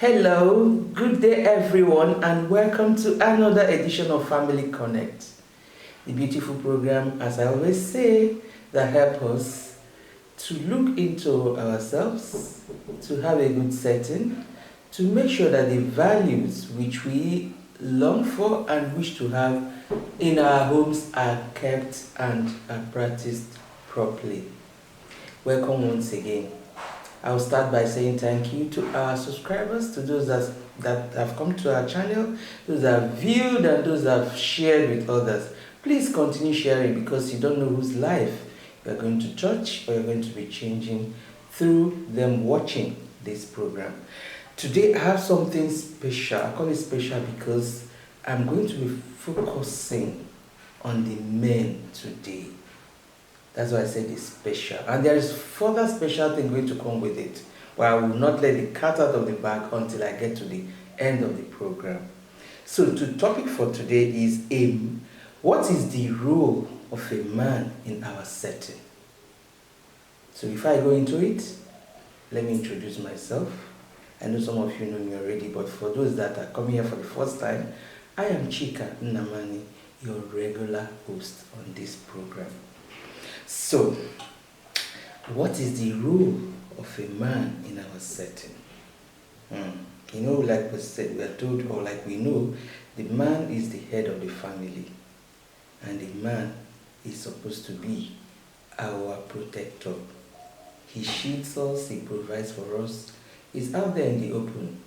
Hello, good day everyone, and welcome to another edition of Family Connect, the beautiful program, as I always say, that helps us to look into ourselves, to have a good setting, to make sure that the values which we long for and wish to have in our homes are kept and are practiced properly. Welcome once again. I'll start by saying thank you to our subscribers, to those that have come to our channel, those that have viewed and those that have shared with others. Please continue sharing because you don't know whose life you're going to touch or you're going to be changing through them watching this program. Today I have something special. I call it special because I'm going to be focusing on the men today. That's why I said it's special. And there is further special thing going to come with it. But I will not let the cat out of the bag until I get to the end of the program. So the topic for today is what is the role of a man in our setting? So before I go into it, let me introduce myself. I know some of you know me already, but for those that are coming here for the first time, I am Chika Nnamani, your regular host on this program. So, what is the role of a man in our setting? You know, like we said, we are told, or like we know, the man is the head of the family, and the man is supposed to be our protector. He shields us, he provides for us, he's out there in the open.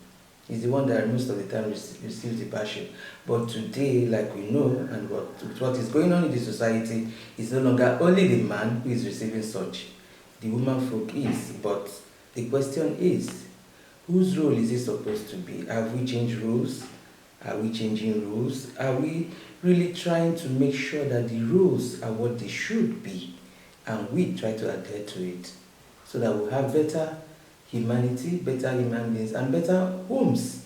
He's the one that most of the time receives the bashing. But today, like we know, and what is going on in the society, is no longer only the man who is receiving such. The woman folk is. But the question is, whose role is it supposed to be? Have we changed rules? Are we changing rules? Are we really trying to make sure that the rules are what they should be? And we try to adhere to it so that we'll have better humanity, better human beings, and better homes,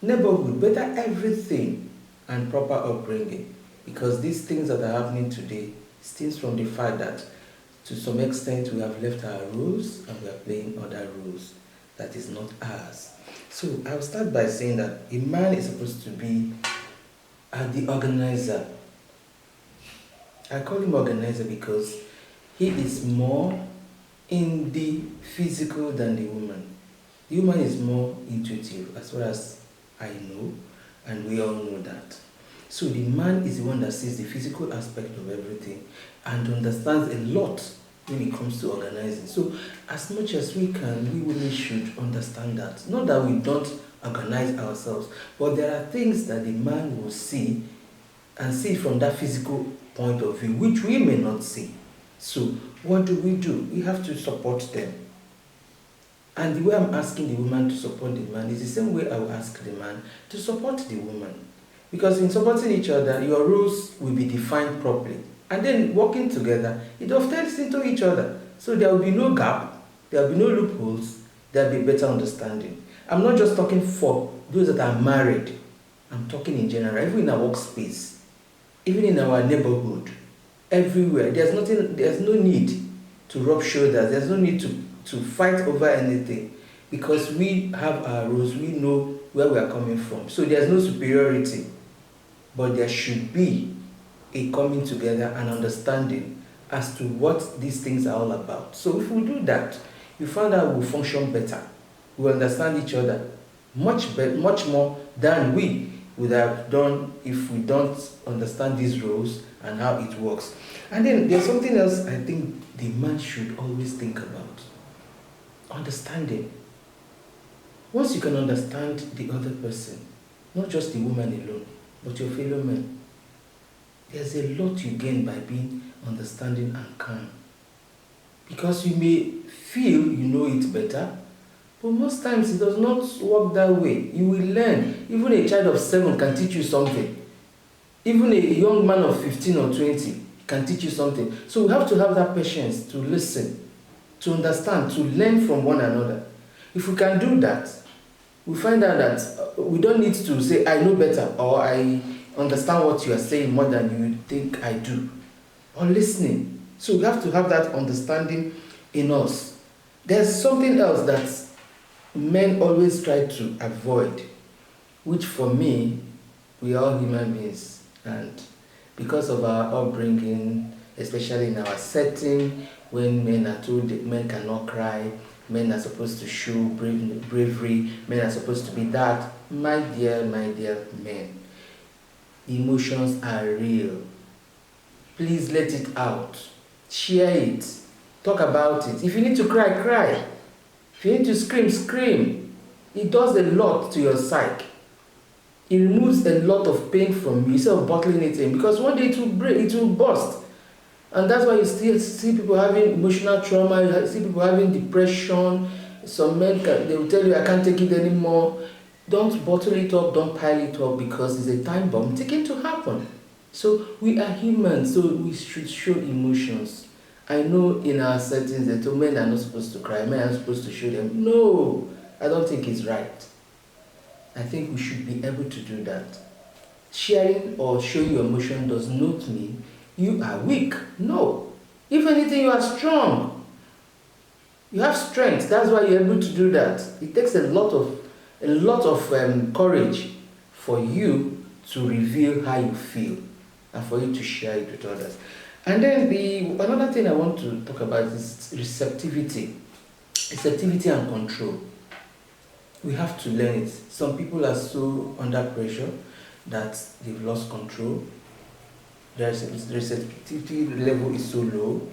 neighborhood, better everything, and proper upbringing. Because these things that are happening today stems from the fact that to some extent we have left our rules and we are playing other rules that is not ours. So I'll start by saying that a man is supposed to be the organizer. I call him organizer because he is more in the physical than the woman. The woman is more intuitive as far as I know, and we all know that. So the man is the one that sees the physical aspect of everything and understands a lot when it comes to organizing. So as much as we can, we women should understand that. Not that we don't organize ourselves, but there are things that the man will see and see from that physical point of view, which we may not see. So what do? We have to support them. And the way I'm asking the woman to support the man is the same way I will ask the man to support the woman. Because in supporting each other, your roles will be defined properly. And then working together, it dovetails into each other. So there will be no gap, there will be no loopholes, there will be better understanding. I'm not just talking for those that are married. I'm talking in general, even in our workspace, even in our neighborhood. Everywhere. There's no need to rub shoulders. There's no need to fight over anything because we have our rules. We know where we are coming from. So there's no superiority, but there should be a coming together and understanding as to what these things are all about. So if we do that, you find out we'll function better. We'll understand each other much more than we would have done if we don't understand these rules and how it works. And then there's something else I think the man should always think about. Understanding. Once you can understand the other person, not just the woman alone, but your fellow man, there's a lot you gain by being understanding and calm. Because you may feel you know it better, but most times it does not work that way. You will learn. Even a child of 7 can teach you something. Even a young man of 15 or 20 can teach you something. So we have to have that patience to listen, to understand, to learn from one another. If we can do that, we find out that we don't need to say, I know better, or I understand what you are saying more than you think I do. Or listening. So we have to have that understanding in us. There's something else that men always try to avoid, which for me, we are all human beings, and because of our upbringing, especially in our setting, when men are told that men cannot cry, men are supposed to show bravery, men are supposed to be that. My dear men, emotions are real. Please let it out. Share it. Talk about it. If you need to cry, cry. If you need to scream, scream. It does a lot to your psyche. It removes a lot of pain from you instead of bottling it in, because one day it will break, it will burst. And that's why you still see people having emotional trauma, you see people having depression. Some men, they will tell you, I can't take it anymore. Don't bottle it up, don't pile it up, because it's a time bomb taking to happen. So we are humans, so we should show emotions. I know in our settings that men are not supposed to cry, men are not supposed to show them. No, I don't think it's right. I think we should be able to do that. Sharing or showing your emotion does not mean you are weak. No. If anything, you are strong. You have strength. That's why you're able to do that. It takes a lot of courage for you to reveal how you feel and for you to share it with others. And then another thing I want to talk about is receptivity. Receptivity and control. We have to learn it. Some people are so under pressure that they've lost control. Their receptivity level is so low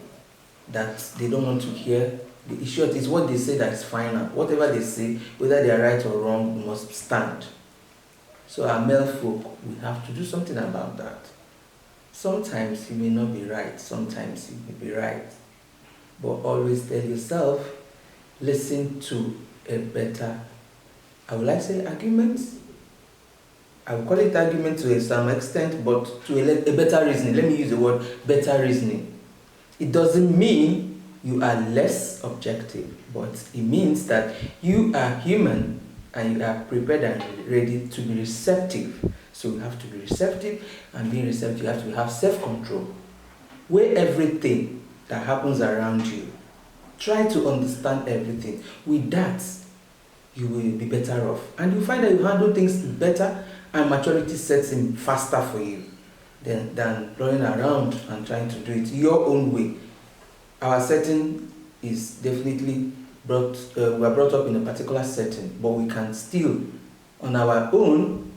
that they don't want to hear. The issue is what they say that is final. Whatever they say, whether they are right or wrong, must stand. So our male folk, we have to do something about that. Sometimes you may not be right, sometimes you may be right. But always tell yourself, listen to a better, I would like to say arguments. I will call it argument to some extent, but to a better reasoning. Let me use the word better reasoning. It doesn't mean you are less objective, but it means that you are human and you are prepared and ready to be receptive. So you have to be receptive, and being receptive, you have to have self-control. Weigh everything that happens around you. Try to understand everything. With that, you will be better off. And you find that you handle things better, and maturity sets in faster for you than running around and trying to do it your own way. Our setting is definitely we are brought up in a particular setting, but we can still, on our own,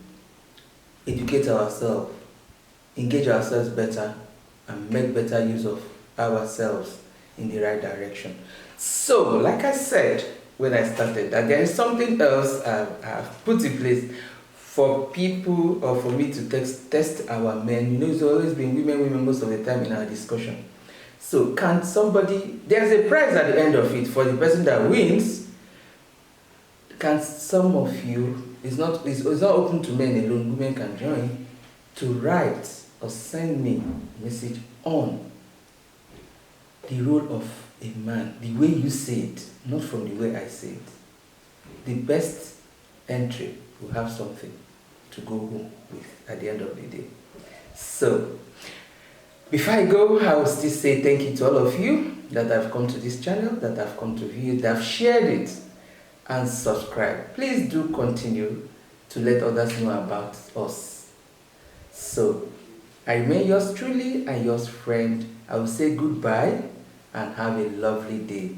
educate ourselves, engage ourselves better, and make better use of ourselves in the right direction. So, like I said when I started, that there is something else I've put in place for people, or for me to test our men. You know, it's always been women most of the time in our discussion. So can somebody, there's a prize at the end of it for the person that wins. Can some of you, it's not open to men alone, women can join, to write or send me a message on the role of a man, the way you say it, not from the way I say it. The best entry will have something to go home with at the end of the day. So, before I go, I will still say thank you to all of you that have come to this channel, that have come to view it, that have shared it, and subscribe. Please do continue to let others know about us. So, I remain yours truly and yours friend. I will say goodbye and have a lovely day.